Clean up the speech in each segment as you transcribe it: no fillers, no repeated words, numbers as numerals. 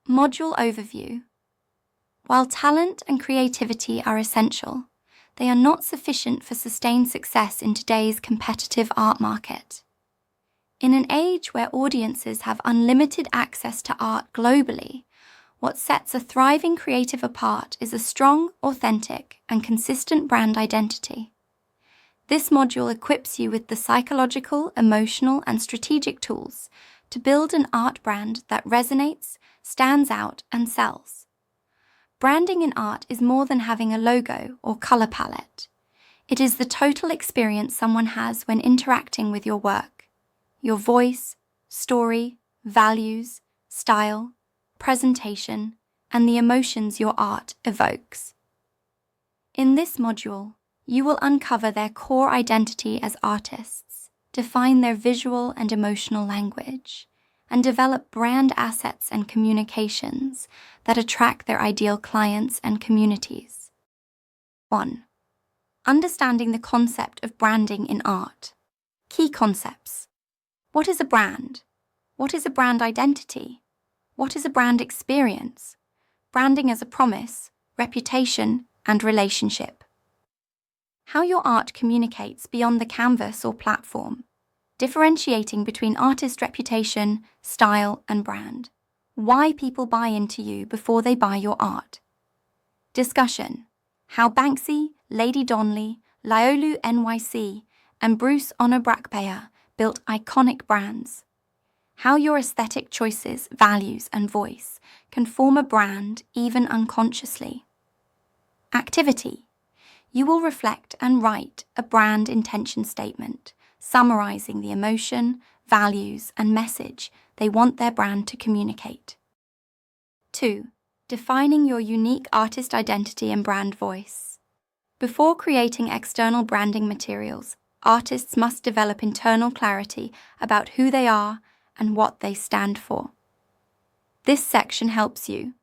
Module Overview. While talent and creativity are essential, they are not sufficient for sustained success in today's competitive art market. In an age where audiences have unlimited access to art globally, what sets a thriving creative apart is a strong, authentic, and consistent brand identity. This module equips you with the psychological, emotional, and strategic tools to build an art brand that resonates, stands out, and sells. Branding in art is more than having a logo or color palette. It is the total experience someone has when interacting with your work. Your voice, story, values, style, presentation, and the emotions your art evokes. In this module, you will uncover their core identity as artists, define their visual and emotional language, and develop brand assets and communications that attract their ideal clients and communities. 1. Understanding the concept of branding in art. Key concepts. What is a brand? What is a brand identity? What is a brand experience? Branding as a promise, reputation, and relationship. How your art communicates beyond the canvas or platform, differentiating between artist reputation, style, and brand. Why people buy into you before they buy your art. Discussion. How Banksy, Lady Donley, Laolu NYC, and Bruce Onobrakpeya built iconic brands. How your aesthetic choices, values, and voice can form a brand even unconsciously. Activity. You will reflect and write a brand intention statement, summarizing the emotion, values, and message they want their brand to communicate. 2. Defining your unique artist identity and brand voice. Before creating external branding materials, artists must develop internal clarity about who they are and what they stand for. This section helps you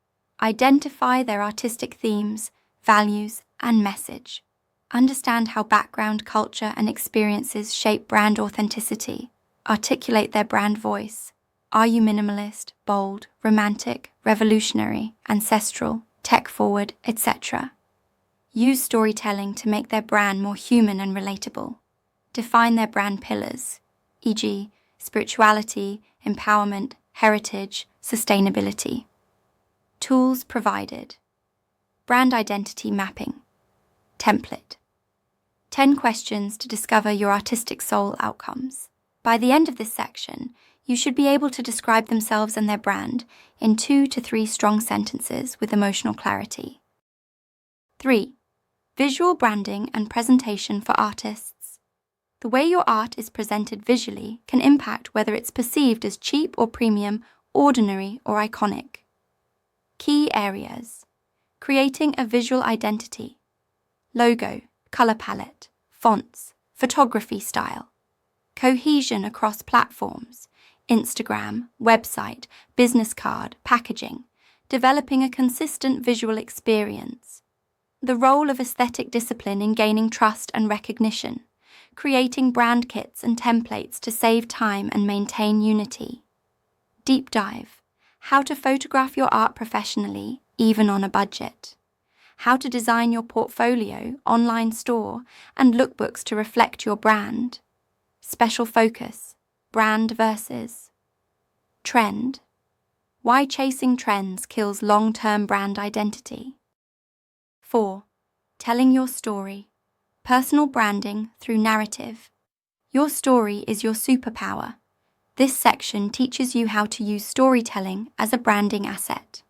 identify their artistic themes, values, and message. Understand how background, culture, and experiences shape brand authenticity. Articulate their brand voice. Are you minimalist, bold, romantic, revolutionary, ancestral, tech-forward, etc.? Use storytelling to make their brand more human and relatable. Define their brand pillars, e.g., spirituality, empowerment, heritage, sustainability. Tools provided. Brand identity mapping. Template. 10 questions to discover your artistic soul outcomes. By the end of this section, you should be able to describe themselves and their brand in 2 to 3 strong sentences with emotional clarity. 3. Visual branding and presentation for artists. The way your art is presented visually can impact whether it's perceived as cheap or premium, ordinary or iconic. Key areas. Creating a visual identity. Logo, color palette, fonts, photography style. Cohesion across platforms, Instagram, website, business card, packaging. Developing a consistent visual experience. The role of aesthetic discipline in gaining trust and recognition. Creating brand kits and templates to save time and maintain unity. Deep dive. How to photograph your art professionally, even on a budget. How to design your portfolio, online store, and lookbooks to reflect your brand. Special focus, brand versus trend. Why chasing trends kills long-term brand identity. 4. Telling your story. Personal branding through narrative. Your story is your superpower. This section teaches you how to use storytelling as a branding asset.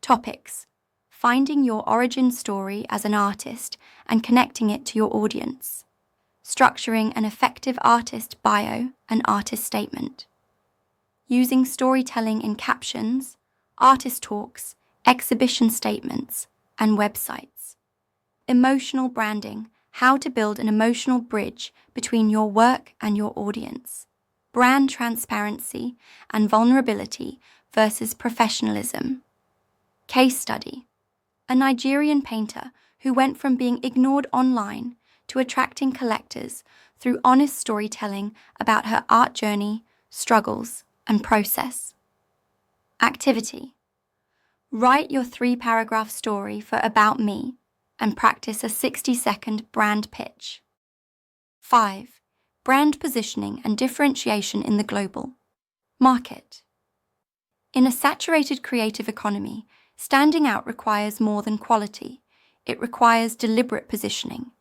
Topics. Finding your origin story as an artist and connecting it to your audience. Structuring an effective artist bio and artist statement. Using storytelling in captions, artist talks, exhibition statements, and websites. Emotional branding, how to build an emotional bridge between your work and your audience. Brand transparency and vulnerability versus professionalism. Case study. A Nigerian painter who went from being ignored online to attracting collectors through honest storytelling about her art journey, struggles, and process. Activity. Write your 3-paragraph story for About Me and practice a 60-second brand pitch. 5. Brand positioning and differentiation in the global market. In a saturated creative economy, standing out requires more than quality. It requires deliberate positioning.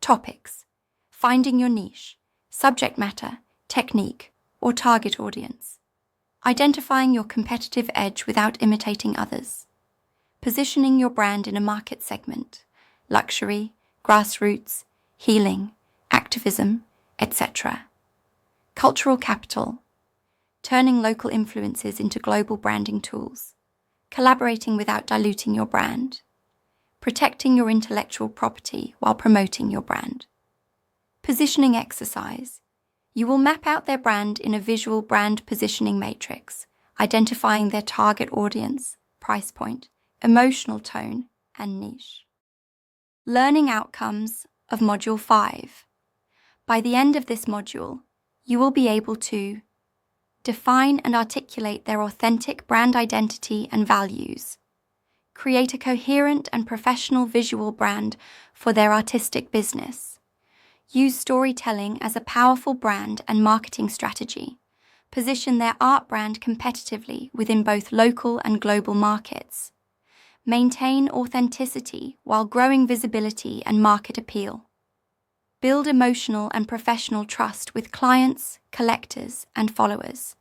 Topics: finding your niche, subject matter, technique, or target audience. Identifying your competitive edge without imitating others. Positioning your brand in a market segment: luxury, grassroots, healing, activism, etc. Cultural capital: turning local influences into global branding tools. Collaborating without diluting your brand. Protecting your intellectual property while promoting your brand. Positioning exercise: you will map out their brand in a visual brand positioning matrix, identifying their target audience, price point, emotional tone, and niche. Learning outcomes of Module 5. By the end of this module, you will be able to define and articulate their authentic brand identity and values, create a coherent and professional visual brand for their artistic business, use storytelling as a powerful brand and marketing strategy, position their art brand competitively within both local and global markets, maintain authenticity while growing visibility and market appeal, build emotional and professional trust with clients, collectors, and followers,